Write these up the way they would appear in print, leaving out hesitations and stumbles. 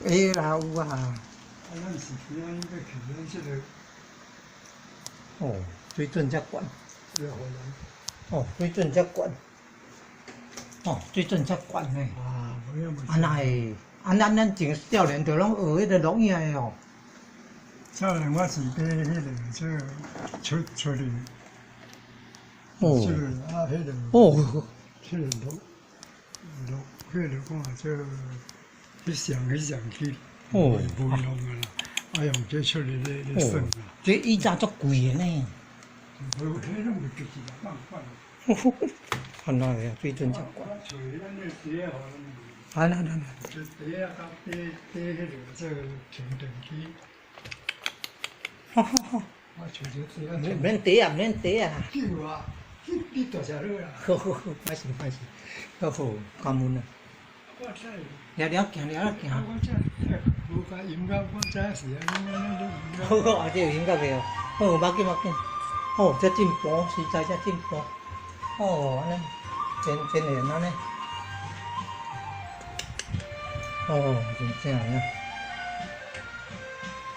会啦有啊。咱是平安要去咱这个哦，水准遮悬。这个河南哦，水准遮悬。哦，水准遮悬呢。啊，不要不。那会，咱前少年就拢学迄个录影的哦。少年我是买迄个这个出去。哦。这个啊，迄个。哦。迄个迄个看这翕相机。哦。不用啊啦，啊用这出来咧算啊。这以前足贵的呢。无，迄种就是放放。看那个水准遮悬。找咱那鞋啊，啊那。这鞋啊，甲迄个这个充电器。好好好。我找这鞋啊。免茶啊，免茶啊。酒啊，你大只落啦。好，歹势。好，感恩啊。我知。了行。我知，无甲音乐，我知是啊，好，啊，这有音乐个哦。好，无要紧。哦，遮进步，实在遮进步。哦，安尼，真会安尼。哦，真正啊。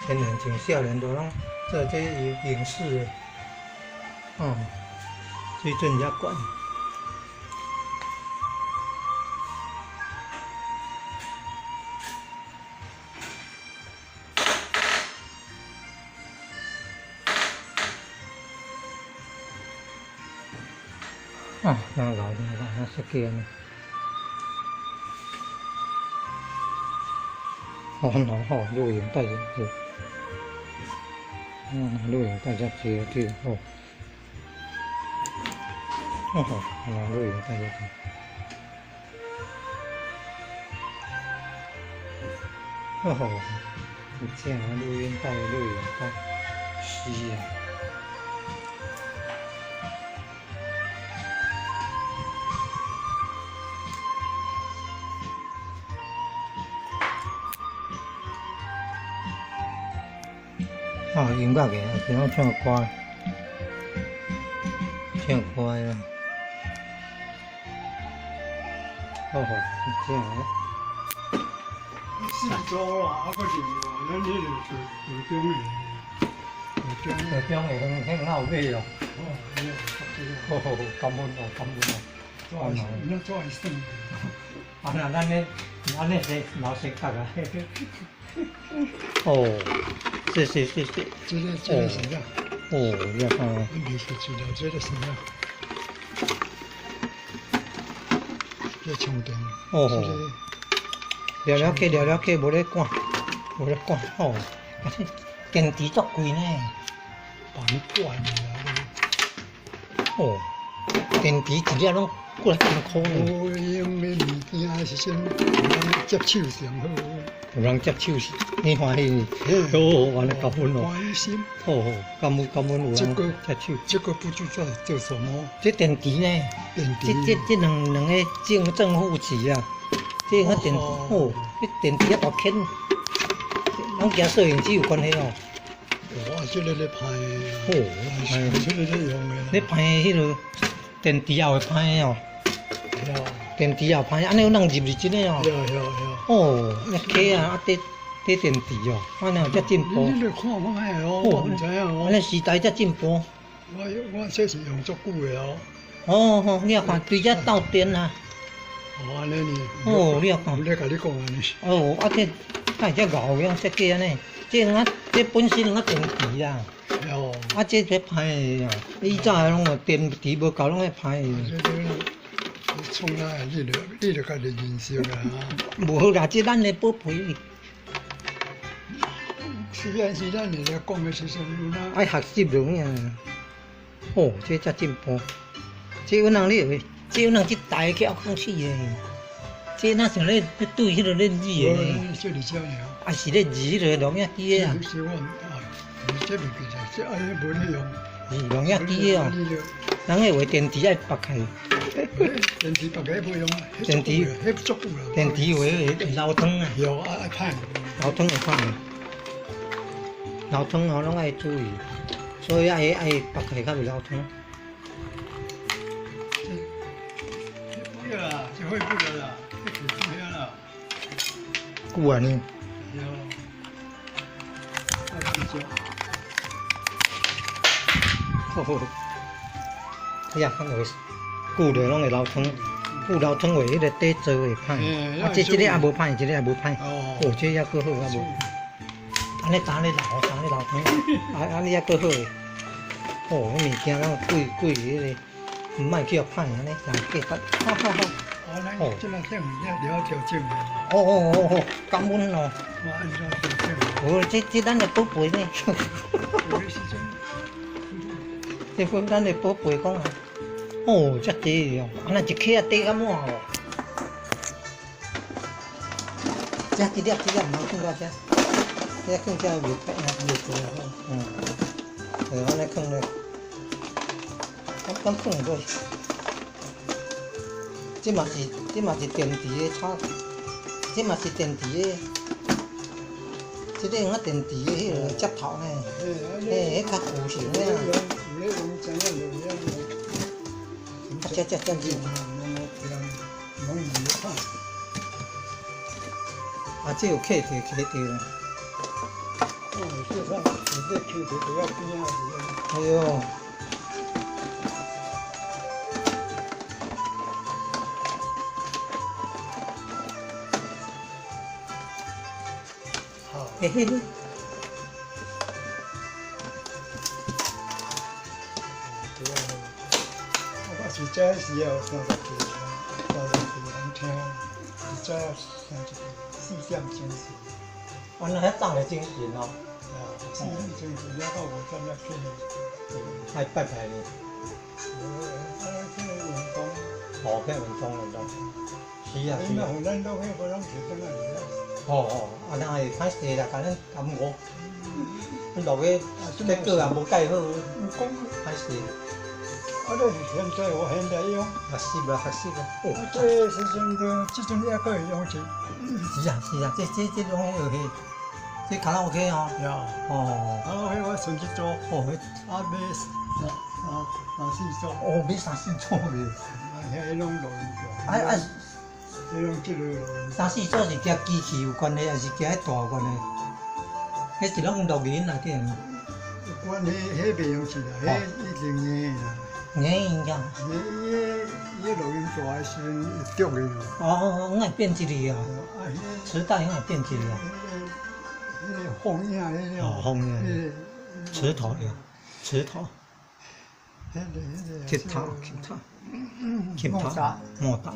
真年轻少年都拢做这影视的，哦，水准遮悬。啊，真老，设计安尼。好，录影带入去。录影带入去，好。录影带入去。有正啊，录影带，是啊。音乐个，听我唱歌，啊。好，这样个。四周啦，啊，搁是咱迄个高中个，很好买哦。好，感恩哦。那做一算。那咱咧是老性格啊。哦，是。这个是啥？哦，要看哦。你是知道这个是啥？这充电。哦。了解，无咧管。哦，电池足贵呢。绑管啦。哦，电池一粒拢过来千箍呢。有用的物件是先有人接手上好。有人接手是，你欢喜？好，安尼感恩哦。关心。好，感恩有人接手。这个不知道做什么？这电池呢？这两个正负极啊。这个电池，这电池大坑，拢甲摄影机有关系哦。哇，这个咧拍的。这个咧用的。咧拍迄个电池也会拍哦。电池也拍，安尼有人入去呢哦。哦，那起啊，这电池哦，安尼有遮进步。你看卖哦，我唔知影哦。安尼时代遮进步。我这是用足久的哦。哦，你看对遮斗电啊。安尼呢？你看。我咧甲你讲安尼。这会遮牛样设计安尼，这本身两个电池啦。这拍的哦，以早的拢电池无够，拢咧拍的。创哪会你著家己认识啦。无好啦，这咱咧保培。是咱咧讲的是啥物啦？爱学习咯呀。哦，这才进步。这有人咧，这有人一代去学讲起的。这哪像咧对迄个咧字的？这里少年。啊是咧字迄个录影机的啊。是我这边其实这安尼无咧用。是录影机的哦。人个话电池爱拔开。电池拔开不用啊。电池迄足久啦。电池会流汤啊。有爱歹。流汤会歹。流汤哦，拢爱注意，所以爱拔开较袂流汤。不要啦，就会不了啦，这久不了啦。久啊呢？有，啊，比较。哎呀，看个久着拢会流汤，久流汤话迄个底做会歹。啊，这个也无歹，这个也无歹。哦，这也搁好啊无。安尼打咧流，打咧流汤，安尼也搁好诶。哦，迄物件咱贵迄个，毋莫去互歹安尼，人价格。哦，这两天也了调整的。哦，感恩咯。我按照调整。哦，这咱来宝贝呢。有的时阵。这份咱来宝贝讲啊。哦，遮济哦，安尼一克啊底啊满哦。这一粒毋通放到遮，这放遮袂白啊，袂过啊。安尼放咧，咱放落。这嘛是电池的插，这嘛是电池的，这个用啊电池的迄个接头呢，迄较固性的啊。这是。啊，这有客体啦。哦，这上你这客体不要边啊！哎呦。嘿嘿嘿。我是这是要30几人听，是这4点钟时。完了，还长得精神哦。4点钟时了到5点了去。还拜拜呢。去运动。哦，去运动。是啊。那互咱都去，无咱就在那里了。啊，那会歹势啦，甲咱耽误。落去，这个也无盖好，歹势。啊，这是现在用。学习了。哦，这时阵都这阵也可以用起。是啊，这种游戏，这卡拉 OK 哦。卡拉 OK 我先去做。买3、4组。买3、4组的。遐拢录音带。这种这类录音。3、4组是甲机器有关系，还是甲迄大有关系？迄是拢录音内底。有关系，迄袂用起啦，迄一定硬啦。硬呀。伊录音大的时阵会掉去咯。我会变一粒哦。磁带我会变一粒啊。迄个放映迄种。放映。磁头呀，磁头。吉他。莫达。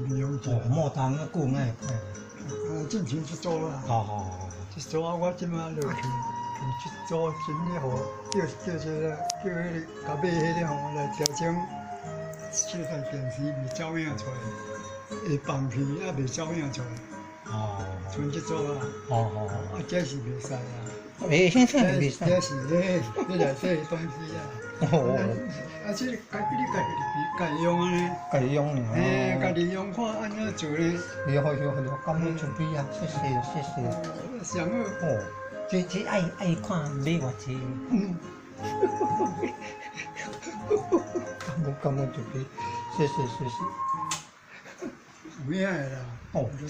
利用起。莫达那久爱。进前去做啦。去做啊！我即马落去去做，真哩好，叫这个甲买迄个吼来调整，这台电视袂照影出来，会放屁也袂照影出来。像这做啊。这是袂使啊。现在袂使。这是迄内底的东西啊。这个家己用安尼。家己用呢。家己用看安怎做呢？了，感恩准备啊，谢谢。上好。这爱看买偌济。感恩准备，谢谢。有影的啦。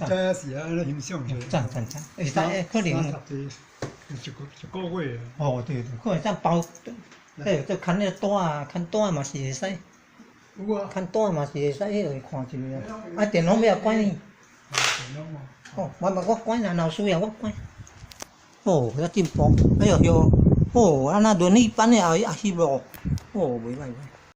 这是安尼欣赏者。赞，会使可能。一个月啊。对，可能咱包。这看那看单嘛是会使。有啊。看单嘛是会使，迄个看一下。啊，电脑要关呢。电脑嘛。我关啦，若有需要我关。要进步，哎呦，安那轮椅板的也翕咯。袂歹。